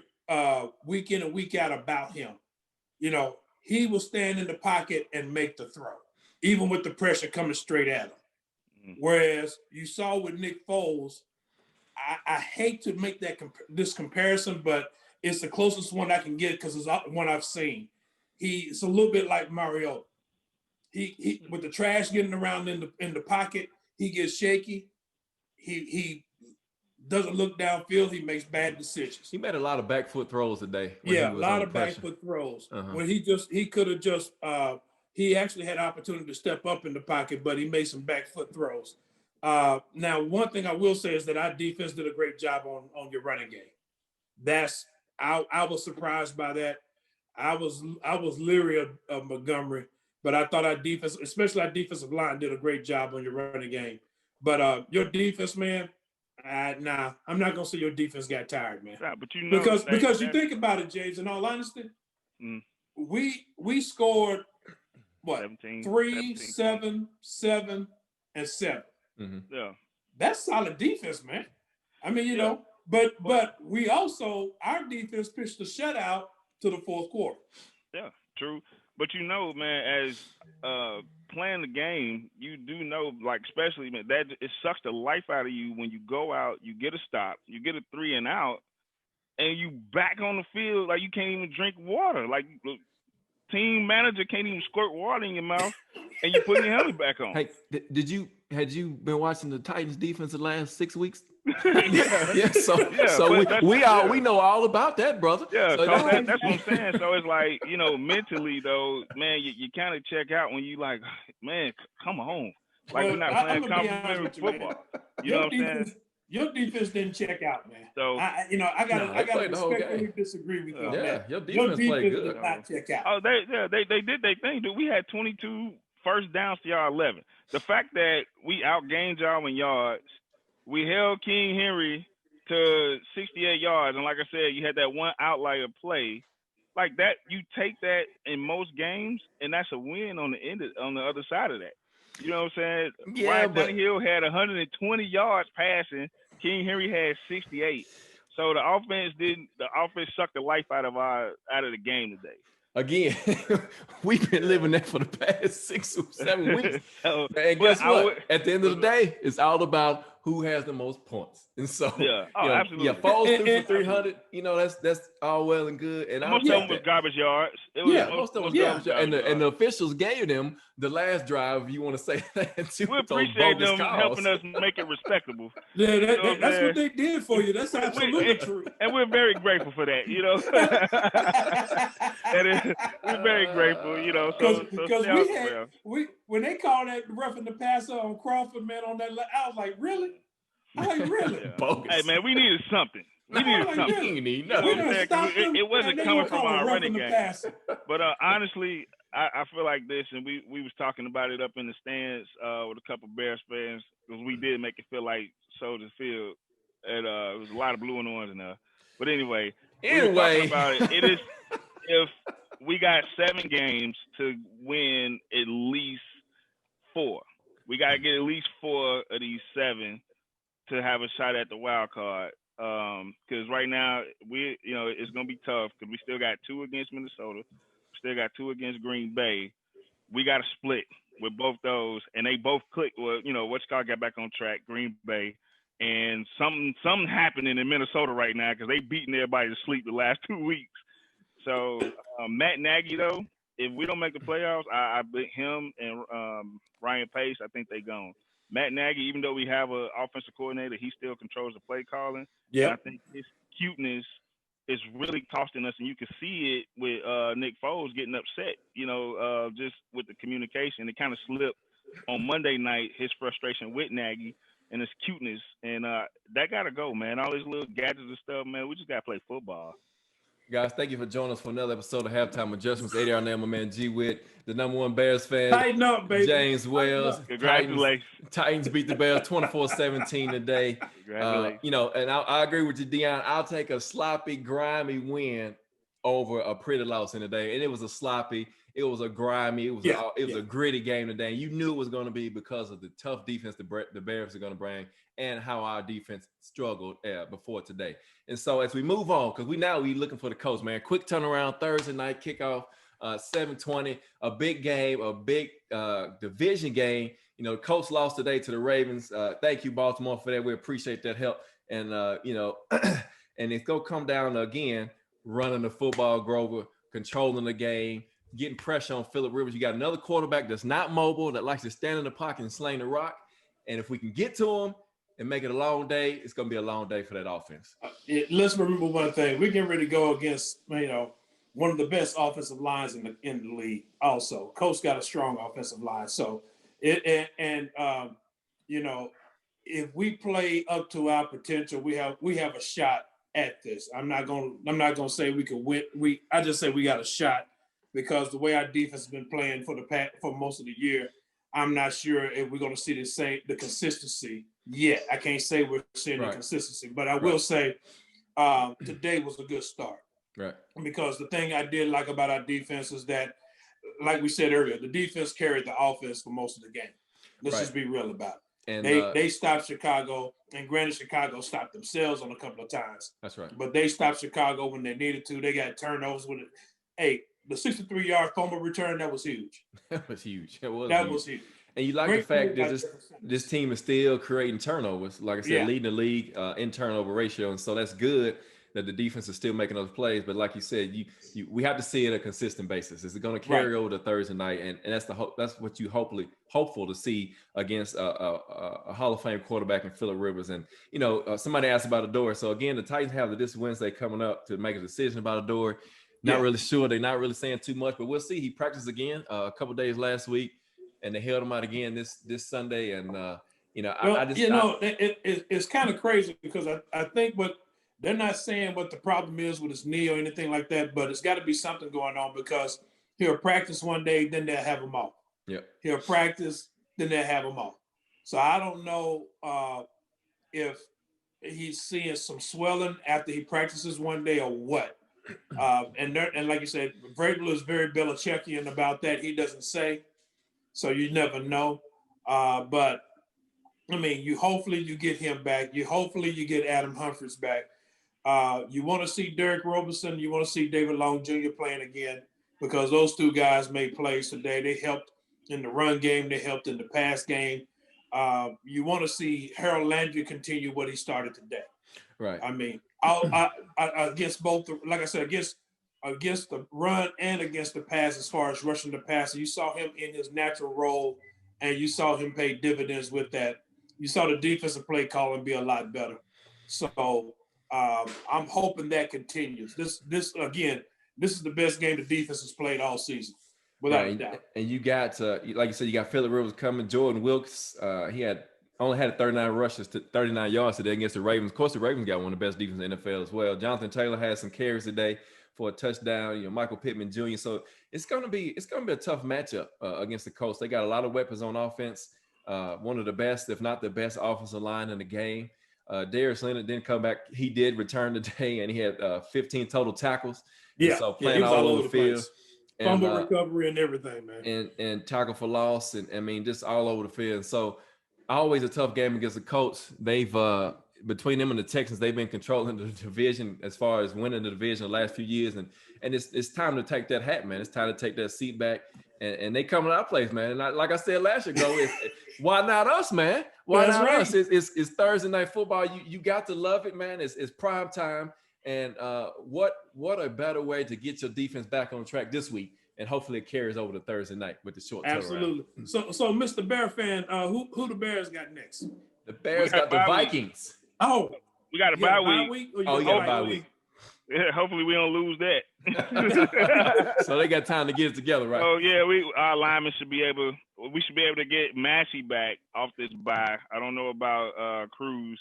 week in and week out about him. You know, he will stand in the pocket and make the throw, even with the pressure coming straight at him. Whereas you saw with Nick Foles, I hate to make this comparison, but it's the closest one I can get because it's one I've seen. It's a little bit like Mariota. He with the trash getting around in the pocket, he gets shaky. He doesn't look downfield. He makes bad decisions. He made a lot of back foot throws today. Yeah, a lot of back foot throws. When he could have just he actually had opportunity to step up in the pocket, but he made some back foot throws. Now, one thing I will say is that our defense did a great job on your running game. I was surprised by that. I was leery of Montgomery, but I thought our defense, especially our defensive line, did a great job on your running game. But your defense, man, nah, I'm not gonna say your defense got tired, man. Yeah, but you know, because you think about it, James. In all honesty, we scored what 17, 3, 17. 7, and 7. Yeah, that's solid defense, man. I mean, you know, but we also our defense pitched a shutout to the fourth quarter. Yeah, true. But you know, man, as playing the game, you do know, like, especially, man, that it sucks the life out of you when you go out, you get a stop, you get a 3 and out, and you back on the field like you can't even drink water. Like, team manager can't even squirt water in your mouth, and you put your helmet back on. Hey, had you been watching the Titans defense the last 6 weeks? Yeah, so we know all about that, brother. Yeah, so that's what I'm saying. So it's like, you know, mentally though, man, you kind of check out when you like, man, come on, like we're not playing complimentary football. You know what I'm saying? Your defense didn't check out, man. So I gotta respectfully disagree with you. Yeah, your defense played good. Did not check out. Oh, they did their thing, dude. We had 22 first downs to y'all 11. The fact that we outgained y'all in yards, we held King Henry to 68 yards, and like I said, you had that one outlier play. Like that, you take that in most games, and that's a win on the other side of that. You know what I'm saying? Yeah, Ryan Tannehill had 120 yards passing. King Henry had 68. So the offense sucked the life out of the game today. Again, we've been living that for the past 6 or 7 weeks. So, and guess what? At the end of the day, it's all about who has the most points. And so, absolutely. Yeah, Foles threw for 300. You know, that's all well and good. And most of them was garbage yards. Most of them was garbage yards. And the officials gave them the last drive. If you want to say that too. We appreciate them helping us make it respectable. Yeah, that's what they did for you. That's absolutely true. And we're very grateful for that. You know, we're very grateful. You know, because when they called that roughing the passer on Crawford, man, on that, I was like, really? Really? Hey, man, we needed something. We needed something. You need nothing. It wasn't coming from our running game. But honestly, I feel like this, and we was talking about it up in the stands with a couple Bears fans, because we did make it feel like Soldier Field. And it was a lot of blue and orange in there. But anyway, we were talking about it. It is if we got 7 games to win at least 4. We got to get at least 4 of these 7 to have a shot at the wild card. Because right now it's gonna be tough because we still got 2 against Minnesota, still got 2 against Green Bay. We got to split with both those, and they both clicked. Well, Wichita got back on track, Green Bay, and something happening in Minnesota right now because they beating everybody to sleep the last 2 weeks. So Matt Nagy though, if we don't make the playoffs, I bet him and Ryan Pace, I think they gone. Matt Nagy, even though we have an offensive coordinator, he still controls the play calling. Yeah, I think his cuteness is really costing us, and you can see it with Nick Foles getting upset. Just with the communication, it kind of slipped on Monday night his frustration with Nagy and his cuteness, and that gotta go, man. All these little gadgets and stuff, man. We just gotta play football. Guys, thank you for joining us for another episode of Halftime Adjustments. ADR Name, my man G Witt, the #1 Bears fan. Tighten up, baby. James Wells. Congratulations. Titans beat the Bears 24-17 today. Congratulations. And I agree with you, Deion. I'll take a sloppy, grimy win over a pretty loss in the day. And it was a sloppy, it was a grimy, it was a gritty game today. And you knew it was going to be because of the tough defense the Bears are going to bring and how our defense struggled before today. And so as we move on, because we looking for the coach, man. Quick turnaround, Thursday night kickoff, 7:20, a big game, a big division game. You know, the Colts lost today to the Ravens. Thank you, Baltimore, for that. We appreciate that help. And, and it's going to come down to, again, running the football, Grover, controlling the game, getting pressure on Phillip Rivers. You got another quarterback that's not mobile, that likes to stand in the pocket and sling the rock. And if we can get to him and make it a long day, it's going to be a long day for that offense. Let's remember one thing. We're getting ready to go against, one of the best offensive lines in the league also. Coach got a strong offensive line. So, if we play up to our potential, we have a shot at this. I'm not gonna say we could win. I just say we got a shot because the way our defense has been playing for most of the year, I'm not sure if we're going to see the consistency yet. I can't say we're seeing the consistency, but I will say today was a good start. Right. Because the thing I did like about our defense is that, like we said earlier, the defense carried the offense for most of the game. Let's just be real about it. And they stopped Chicago, and granted, Chicago stopped themselves on a couple of times. That's right. But they stopped Chicago when they needed to. They got turnovers with it. Hey, the 63-yard fumble return, that was huge. That was huge. That was huge. And you like Great the fact that this team is still creating turnovers. Like I said, leading the league in turnover ratio. And so that's good that the defense is still making those plays. But like you said, we have to see it on a consistent basis. Is it going to carry over to Thursday night? And that's that's what you hopeful to see against a Hall of Fame quarterback in Phillip Rivers. And, somebody asked about Adore. So again, the Titans have this Wednesday coming up to make a decision about Adore. Not really sure. They're not really saying too much, but we'll see. He practiced again a couple of days last week, and they held him out again this Sunday. And it's kind of crazy because I think they're not saying what the problem is with his knee or anything like that, but it's got to be something going on because he'll practice one day, then they'll have him off. Yeah, he'll practice, then they'll have him off. So I don't know if he's seeing some swelling after he practices one day or what. And like you said, Vrabel is very Belichickian about that. He doesn't say, so you never know. But I mean, hopefully you get him back. Hopefully you get Adam Humphries back. You want to see Derek Roberson. You want to see David Long Jr. playing again because those two guys made plays today. They helped in the run game. They helped in the pass game. You want to see Harold Landry continue what he started today. Right. I mean, I against both, like I said, against the run and against the pass, as far as rushing the passer, you saw him in his natural role, and you saw him pay dividends with that. You saw the defensive play calling be a lot better. So I'm hoping that continues. This is the best game the defense has played all season, without a doubt. And you got, like you said, you got Phillip Rivers coming. Jordan Wilkes, he only had 39 rushes to 39 yards today against the Ravens. Of course, the Ravens got one of the best defenses in the NFL as well. Jonathan Taylor had some carries today for a touchdown. Michael Pittman Jr. So it's gonna be a tough matchup against the Colts. They got a lot of weapons on offense. One of the best, if not the best, offensive line in the game. Darius Leonard didn't come back. He did return today, and he had 15 total tackles. Yeah, so playing all over the field. Fumble recovery and everything, man. And tackle for loss, and I mean just all over the field. And so always a tough game against the Colts. They've between them and the Texans, they've been controlling the division as far as winning the division the last few years. And it's time to take that hat, man. It's time to take that seat back. And they come to our place, man. And like I said last year ago, why not us, man? Why not us? It's Thursday night football. You got to love it, man. It's prime time. And what a better way to get your defense back on track this week. And hopefully it carries over to Thursday night with the short turnaround. Absolutely. So Mr. Bear fan, who the Bears got next? The Bears got the Vikings. Oh, we got a bye week. You got a bye week. Yeah, hopefully we don't lose that. So they got time to get it together, right? Oh yeah, our linemen should be able. We should be able to get Massey back off this bye. I don't know about Cruz,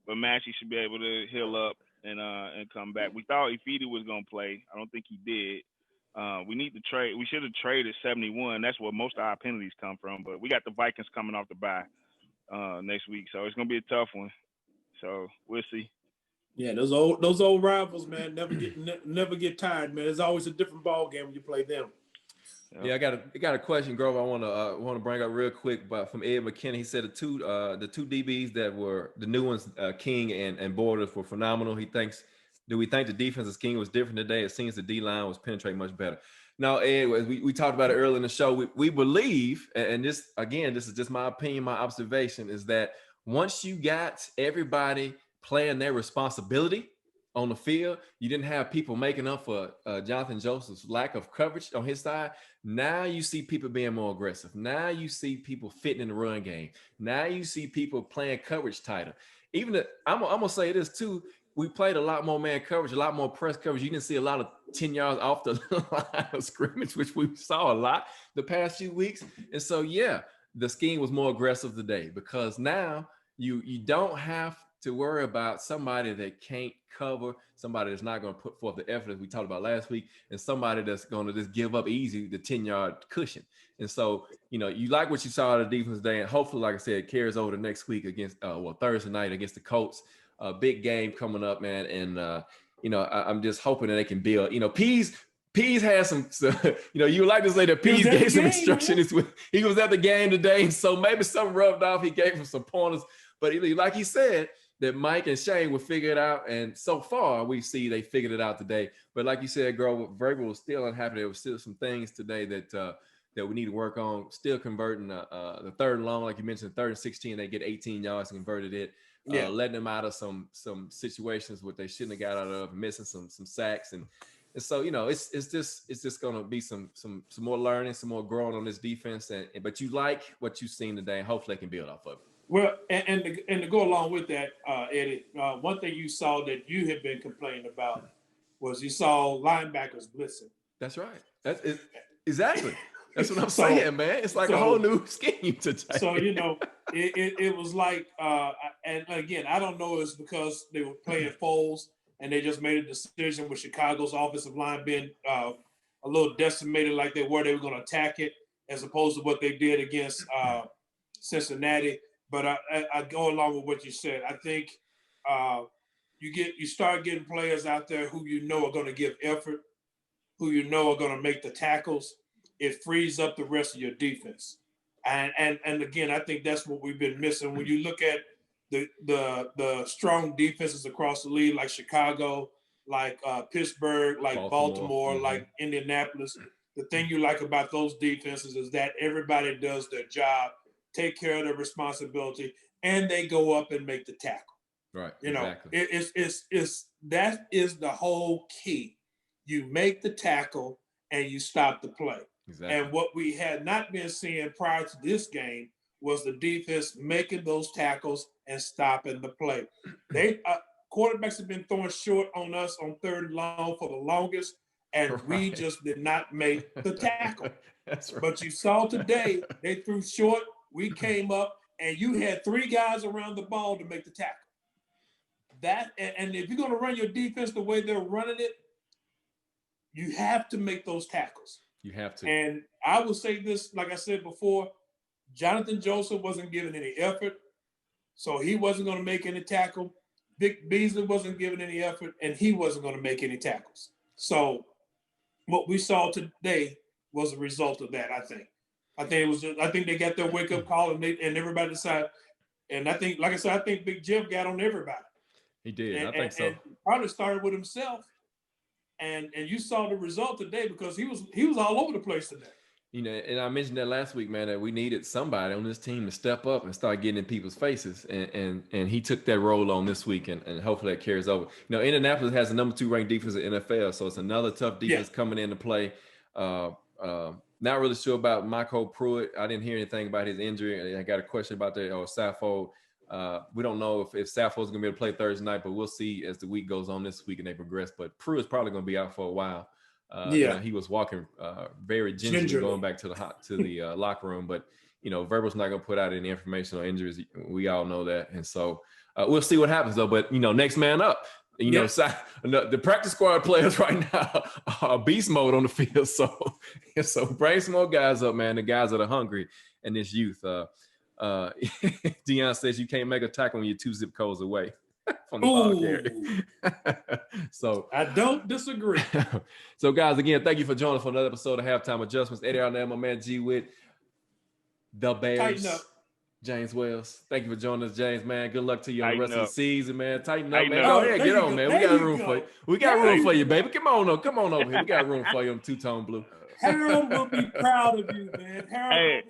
but Massey should be able to heal up and come back. We thought Ifeadi was gonna play. I don't think he did. We need to trade. We should have traded 71. That's where most of our penalties come from. But we got the Vikings coming off the bye next week, so it's gonna be a tough one. So we'll see. Yeah, those old rivals, man, never get tired, man. It's always a different ball game when you play them. Yeah, I got a question, Grove. I want to bring up real quick, but from Ed McKinney, he said the two DBs that were the new ones, King and Borders, were phenomenal. Do we think the defensive scheme was different today? It seems the D line was penetrating much better. Now, Ed, as we talked about it earlier in the show, we believe, and this is just my opinion, my observation, is that once you got everybody playing their responsibility on the field, you didn't have people making up for Jonathan Joseph's lack of coverage on his side. Now you see people being more aggressive. Now you see people fitting in the run game. Now you see people playing coverage tighter. I'm gonna say this too. We played a lot more man coverage, a lot more press coverage. You didn't see a lot of 10 yards off the line of scrimmage, which we saw a lot the past few weeks. And so, yeah, the scheme was more aggressive today because now you don't have to worry about somebody that can't cover, somebody that's not going to put forth the effort as we talked about last week, and somebody that's going to just give up easy the 10-yard cushion. And so, you like what you saw out of the defense today, and hopefully, like I said, it carries over the next week against, Thursday night against the Colts. Big game coming up, man. And, I'm just hoping that they can build. Pease has some you would like to say that Pease gave some instruction. He was at the game today, so maybe something rubbed off. He gave him some pointers. But like he said, that Mike and Shane would figure it out. And so far, we see they figured it out today. But like you said, Vrabel was still unhappy. There was still some things today that we need to work on. Still converting the third and long, like you mentioned, 3rd and 16. They get 18 yards and converted it. Letting them out of some situations what they shouldn't have got out of, missing some sacks. And so, it's just going to be some more learning, some more growing on this defense. But you like what you've seen today, and hopefully they can build off of it. Well, and to go along with that, Eddie, one thing you saw that you had been complaining about was you saw linebackers blitzing. That's right. That's it. Exactly. That's what I'm saying, man. It's like a whole new scheme today. So, it was like, and again, I don't know if it's because they were playing Foles and they just made a decision with Chicago's offensive line being a little decimated like they were going to attack it as opposed to what they did against Cincinnati. But I go along with what you said. I think you start getting players out there who are going to give effort, who are going to make the tackles. It frees up the rest of your defense. And again, I think that's what we've been missing. When you look at the strong defenses across the league, like Chicago, like Pittsburgh, like Baltimore, like Indianapolis, the thing you like about those defenses is that everybody does their job, take care of their responsibility, and they go up and make the tackle. Right. Exactly. That is the whole key. You make the tackle and you stop the play. Exactly. And what we had not been seeing prior to this game was the defense making those tackles and stopping the play. They quarterbacks have been throwing short on us on 3rd and long for the longest, and we just did not make the tackle. That's right. But you saw today, they threw short. We came up, and you had 3 guys around the ball to make the tackle. And if you're going to run your defense the way they're running it, you have to make those tackles. You have to. And I will say this, like I said before, Jonathan Joseph wasn't giving any effort, so he wasn't going to make any tackle. Vic Beasley wasn't giving any effort, and he wasn't going to make any tackles. So what we saw today was a result of that, I think. I think they got their wake-up call, and everybody decided. And I think, like I said, I think Big Jeff got on everybody. He did. I think so. And probably started with himself. And you saw the result today because he was all over the place today. And I mentioned that last week, man, that we needed somebody on this team to step up and start getting in people's faces. And he took that role on this week, and hopefully that carries over. Indianapolis has the number 2 ranked defense in the NFL, so it's another tough defense coming into play. Not really sure about Michael Pruitt. I didn't hear anything about his injury. I got a question about that, or Saffold. We don't know if Sappho's going to be able to play Thursday night, but we'll see as the week goes on this week and they progress. But Prue is probably going to be out for a while. He was walking very gingerly going back to the locker room, but Verbal's not going to put out any information on injuries. We all know that, and so we'll see what happens though. But next man up. The practice squad players right now are beast mode on the field. So bring some more guys up, man. The guys that are hungry and this youth. Deion says you can't make a tackle when you're 2 zip codes away from the ball carrier. So I don't disagree. So guys, again, thank you for joining us for another episode of Halftime Adjustments. Eddie Arnett, my man G Witt, the Bears. James Wells, thank you for joining us, James, man. Good luck to you on the rest of the season, man. Tighten up, man. Oh, yeah, get on, man. We got room for you. We got room for you, baby. Come on over here. We got room for you on two-tone blue. Harold will be proud of you, man. Hey,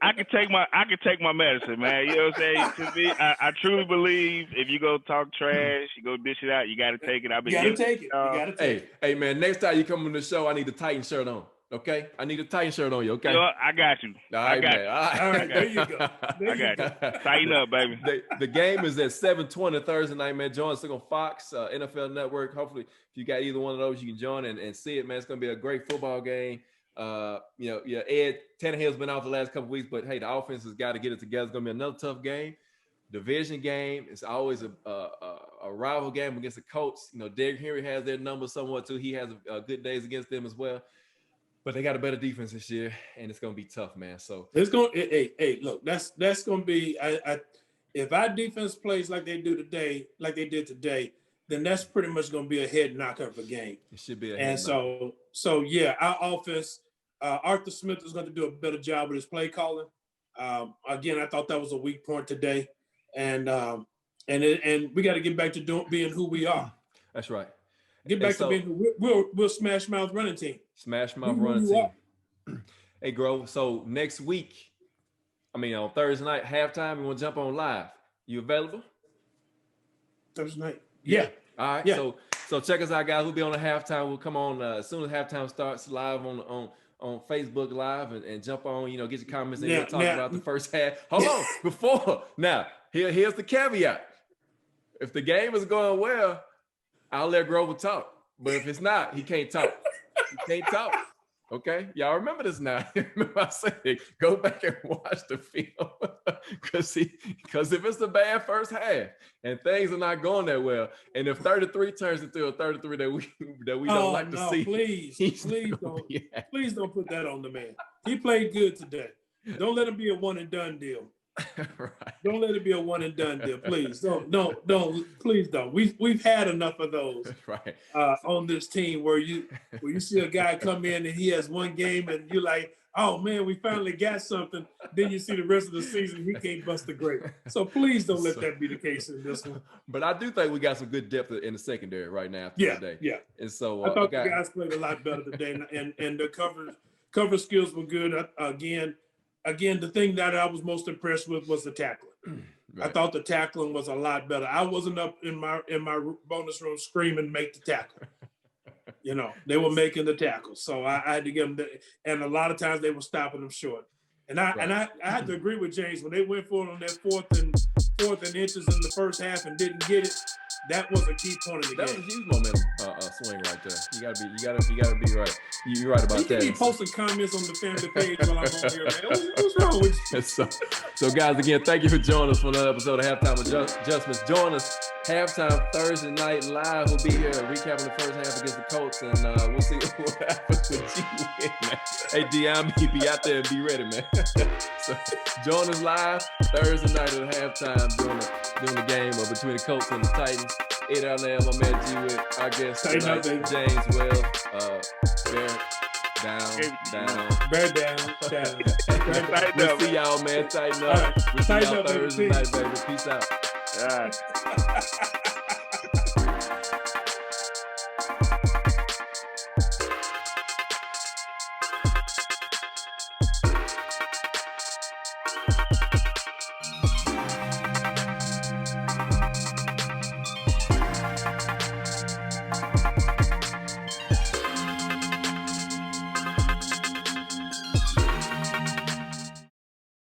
I can take my medicine, man. You know what I'm saying? To me, I truly believe if you go talk trash, you go dish it out, you got to take it. You got to take it. Hey, man. Next time you come on the show, I need a Titan shirt on. Okay, I need a Titan shirt on you. Okay, I got you. All right, man. All right, there you go. I got you. Tighten up, baby. The game is at 7:20 Thursday night, man. Join us on Fox, NFL Network. Hopefully, if you got either one of those, you can join and see it, man. It's gonna be a great football game. Ed Tannehill's been out the last couple of weeks, but hey, the offense has got to get it together. It's gonna be another tough game, division game. It's always a rival game against the Colts. Derrick Henry has their number somewhat too. He has good days against them as well. But they got a better defense this year, and it's gonna be tough, man. So it's gonna. Hey, look, that's gonna be. If our defense plays like they did today, then that's pretty much gonna be a head knocker of a game. It should be a head knocker. So yeah, our offense. Arthur Smith is going to do a better job with his play calling. Again, I thought that was a weak point today, and we got to get back to being who we are. That's right. Get back to being we're smash mouth running team. Smash mouth running team. Hey, Grove. So next week, on Thursday night halftime, you want to jump on live? You available? Thursday night. Yeah. All right. Yeah. So check us out, guys. We'll be on the halftime. We'll come on as soon as halftime starts live on Facebook Live and jump on. Get your comments in. We'll talk about the first half. Hold on. Before now, here's the caveat. If the game is going well, I'll let Grover talk. But if it's not, he can't talk. He can't talk. Okay? Y'all remember this now. Remember I said, go back and watch the film. Because if it's a bad first half and things are not going that well, and if 33 turns into a 33 that we don't like to see. Please don't put that on the man. He played good today. Don't let him be a one and done deal. Right. Don't let it be a one and done deal, please. Don't, please don't. We've had enough of those right. On this team where you see a guy come in and he has one game and you're like, oh man, we finally got something. Then you see the rest of the season, he can't bust a grape. So please don't let that be the case in this one. But I do think we got some good depth in the secondary right now today. Yeah. And so I thought the guys played a lot better today, and the cover skills were good. Again, the thing that I was most impressed with was the tackling. Right. I thought the tackling was a lot better. I wasn't up in my bonus room screaming, "Make the tackle!" They were making the tackle, so I had to give them. And a lot of times they were stopping them short. And I had to agree with James when they went for it on that fourth and inches in the first half and didn't get it. That was a key point of the game. That was a huge momentum swing right there. You gotta be right. You're right about that. You keep posting comments on the family page while I'm on here, man. What's wrong with you? So guys, again, thank you for joining us for another episode of Halftime Adjustments. Join us halftime Thursday night live. We'll be here recapping the first half against the Colts, and we'll see what happens with G-Win, man. Hey, Dion, be out there and be ready, man. So join us live Thursday night at halftime during the game between the Colts and the Titans. Ed Arnett, my man G Witt, our guest tonight, James Wells, Bear down. We'll see y'all, man. Tighten up. We'll see y'all Thursday night, baby. Peace out. All right.